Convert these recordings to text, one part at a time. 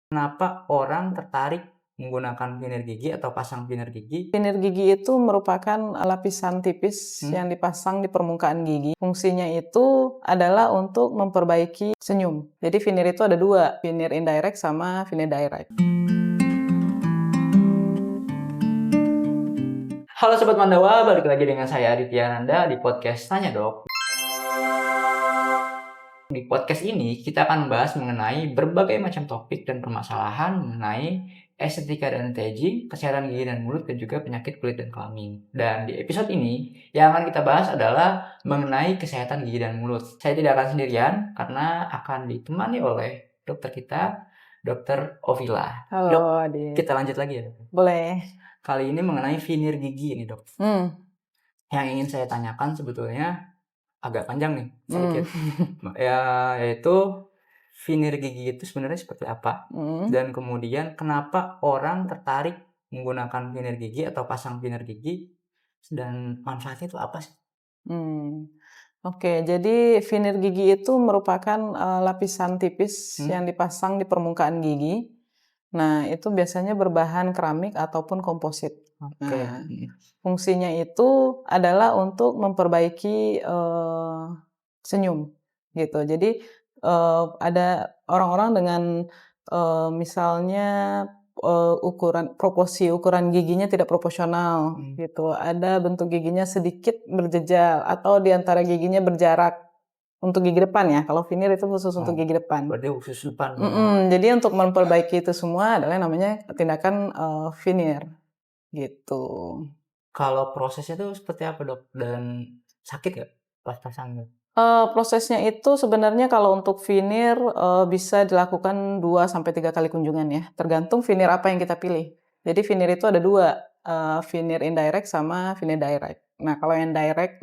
Kenapa orang tertarik menggunakan veneer gigi atau pasang veneer gigi? Veneer gigi itu merupakan lapisan tipis yang dipasang di permukaan gigi. Fungsinya itu adalah untuk memperbaiki senyum. Jadi veneer itu ada dua, veneer indirect sama veneer direct. Halo Sobat Mandawa, balik lagi dengan saya Aditya Nanda di podcast Tanya Dok. Di podcast ini kita akan membahas mengenai berbagai macam topik dan permasalahan mengenai estetika dan anti-aging, kesehatan gigi dan mulut, dan juga penyakit kulit dan kelamin. Dan di episode ini yang akan kita bahas adalah mengenai kesehatan gigi dan mulut. Saya tidak akan sendirian karena akan ditemani oleh dokter kita, Dokter Ovila. Halo Dok, Adit. kita lanjut lagi ya dok. Boleh. Kali ini mengenai veneer gigi ini dok. Yang ingin saya tanyakan sebetulnya agak panjang nih sedikit. Ya, yaitu veneer gigi itu sebenarnya seperti apa? Dan kemudian kenapa orang tertarik menggunakan veneer gigi atau pasang veneer gigi, dan manfaatnya itu apa sih? Oke, jadi veneer gigi itu merupakan lapisan tipis yang dipasang di permukaan gigi. Nah, itu biasanya berbahan keramik ataupun komposit. Oke. Nah, fungsinya itu adalah untuk memperbaiki senyum, gitu. Jadi ada orang-orang dengan misalnya proporsi ukuran giginya tidak proporsional, gitu. Ada bentuk giginya sedikit berjejal atau di antara giginya berjarak. Untuk gigi depan ya, kalau veneer itu khusus untuk gigi depan. Berarti khusus depan. Jadi untuk memperbaiki itu semua adalah namanya tindakan veneer, gitu. Kalau prosesnya itu seperti apa dok? Dan sakit nggak pas pasangnya? Prosesnya itu sebenarnya kalau untuk veneer bisa dilakukan 2-3 kali kunjungan ya, tergantung veneer apa yang kita pilih. Jadi veneer itu ada dua, veneer indirect sama veneer direct. Nah kalau yang direct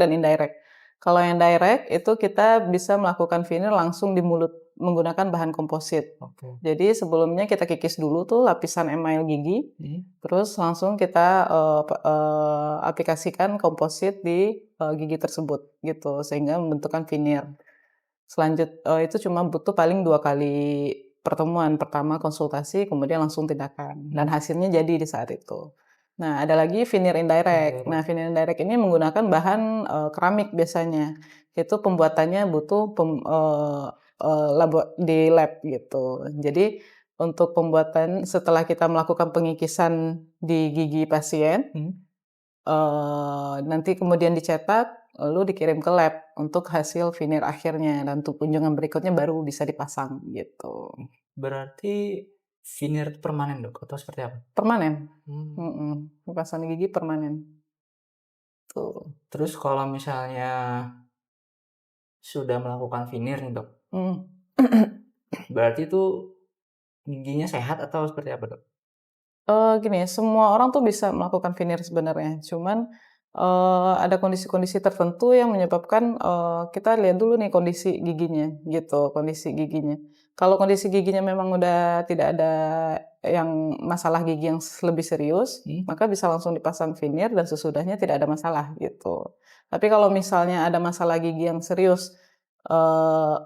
dan indirect. Kalau yang direct itu kita bisa melakukan veneer langsung di mulut menggunakan bahan komposit. Jadi sebelumnya kita kikis dulu tuh lapisan email gigi, terus langsung kita aplikasikan komposit di gigi tersebut gitu sehingga membentukkan veneer. Itu cuma butuh paling 2 kali pertemuan, pertama konsultasi kemudian langsung tindakan dan hasilnya jadi di saat itu. Nah, ada lagi veneer indirect. Nah, veneer indirect ini menggunakan bahan keramik biasanya. Itu pembuatannya butuh di lab gitu. Jadi untuk pembuatan setelah kita melakukan pengikisan di gigi pasien, nanti kemudian dicetak, lalu dikirim ke lab untuk hasil veneer akhirnya, dan untuk kunjungan berikutnya baru bisa dipasang gitu. Berarti veneer permanen dok atau seperti apa? Permanen. Pasang gigi permanen. Tuh. Terus kalau misalnya sudah melakukan veneer nih dok, berarti itu giginya sehat atau seperti apa dok? Gini ya, semua orang tuh bisa melakukan veneer sebenarnya, cuman ada kondisi-kondisi tertentu yang menyebabkan kita lihat dulu nih kondisi giginya gitu, kondisi giginya. Kalau kondisi giginya memang udah tidak ada yang masalah gigi yang lebih serius, maka bisa langsung dipasang veneer dan sesudahnya tidak ada masalah gitu. Tapi kalau misalnya ada masalah gigi yang serius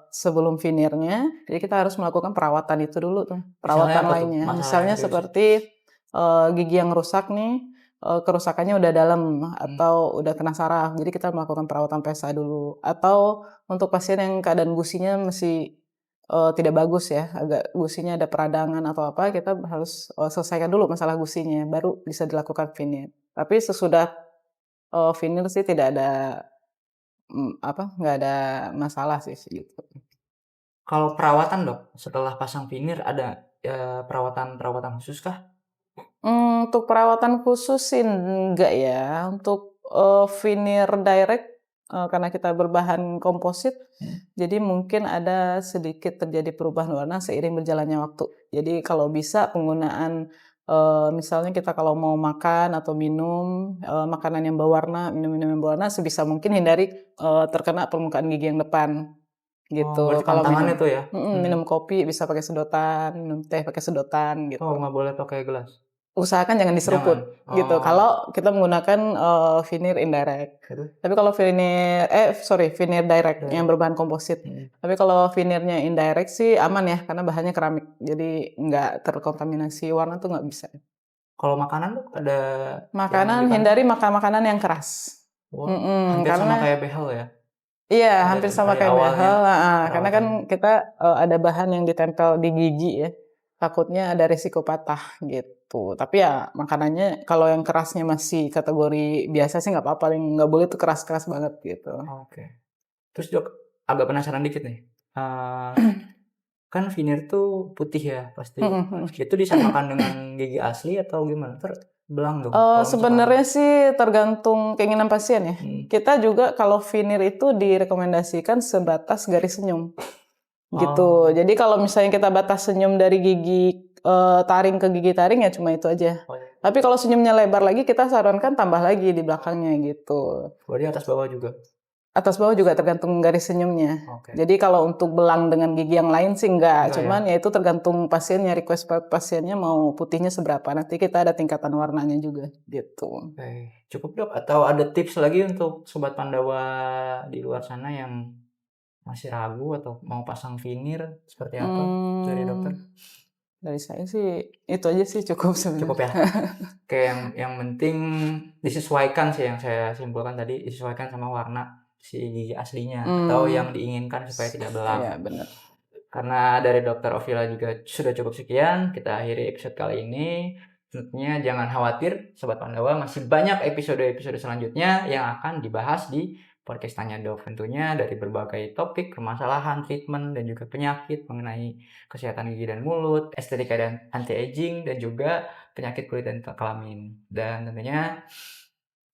sebelum veneernya, jadi kita harus melakukan perawatan itu dulu tuh, perawatan lainnya. Misalnya seperti gigi yang rusak nih, kerusakannya udah dalam atau udah kena saraf, jadi kita melakukan perawatan PSA dulu. Atau untuk pasien yang keadaan gusinya masih tidak bagus ya, agak gusinya ada peradangan atau apa, kita harus selesaikan dulu masalah gusinya, baru bisa dilakukan veneer. Tapi sesudah veneer sih tidak ada nggak ada masalah sih gitu. Kalau perawatan dok, setelah pasang veneer ada perawatan khusus kah? Untuk perawatan khusus sih enggak ya. Untuk veneer direct karena kita berbahan komposit, jadi mungkin ada sedikit terjadi perubahan warna seiring berjalannya waktu. Jadi kalau bisa penggunaan misalnya kita kalau mau makan atau minum makanan yang berwarna, minum-minum yang berwarna, sebisa mungkin hindari terkena permukaan gigi yang depan gitu. Berarti Kalau pantangannya tuh ya? minum kopi bisa pakai sedotan, minum teh pakai sedotan gitu. Nggak boleh pakai gelas? usahakan jangan diseruput Jangan. gitu. Oh, Kalau kita menggunakan veneer indirect. itu. Tapi kalau veneer direct yang Direct. berbahan komposit. Tapi kalau veneernya indirect sih aman ya karena bahannya keramik. Jadi nggak terkontaminasi warna tuh nggak bisa. Kalau makanan tuh ada yang Makanan dipantau? hindari makan makanan yang keras. Wah, hampir sama Karena kayak behel ya. iya hampir sama Dari kayak awalnya behel. Karena kan perawatannya. kita ada bahan yang ditempel di gigi ya. Takutnya ada risiko patah gitu. Tapi ya makanannya kalau yang kerasnya masih kategori biasa sih nggak apa-apa. Yang nggak boleh tuh keras-keras banget gitu. Oke. Terus Dok, agak penasaran dikit nih. Eh, kan veneer tuh putih ya pasti. Itu disamakan dengan gigi asli atau gimana? Belang dong. Kalau misalkan. Sebenarnya sih tergantung keinginan pasien ya. Kita juga kalau veneer itu direkomendasikan sebatas garis senyum. Gitu. Oh. Jadi kalau misalnya kita batas senyum dari gigi taring ke gigi taring ya cuma itu aja. Oh, iya. Tapi kalau senyumnya lebar lagi kita sarankan tambah lagi di belakangnya gitu. Berarti atas bawah juga. Atas bawah juga tergantung garis senyumnya. Oke. Jadi kalau untuk belang dengan gigi yang lain sih enggak. Enggak Cuman ya itu tergantung pasiennya, request pasiennya mau putihnya seberapa. Nanti kita ada tingkatan warnanya juga gitu. Oke. Cukup Dok. Atau ada tips lagi untuk sobat Pandawa di luar sana yang masih ragu atau mau pasang veneer seperti apa dari dokter? Dari saya sih itu aja sih cukup sebenarnya. Cukup ya. Oke, yang penting disesuaikan sih yang saya simpulkan tadi, disesuaikan sama warna si gigi aslinya atau yang diinginkan supaya tidak belang. Iya, benar. Karena dari Dokter Ovila juga sudah cukup sekian, kita akhiri episode kali ini. Tentunya jangan khawatir, Sobat Pandawa, masih banyak episode-episode selanjutnya yang akan dibahas di podcast Tanya Dok. Tentunya dari berbagai topik, permasalahan, treatment, dan juga penyakit mengenai kesehatan gigi dan mulut, estetika dan anti-aging, dan juga penyakit kulit dan kelamin. Dan tentunya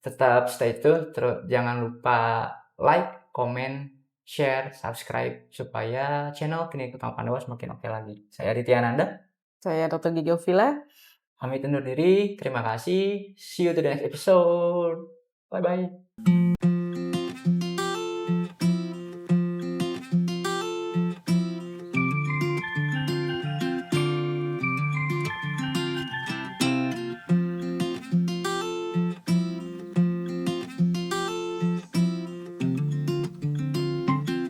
tetap stay tune, jangan lupa like, komen, share, subscribe supaya channel Klinik Utama Pandawa semakin oke lagi. Saya Aditya Ananda. Saya Dr. Gigi Ovila. Pamit undur diri. Terima kasih. See you to the next episode. Bye bye.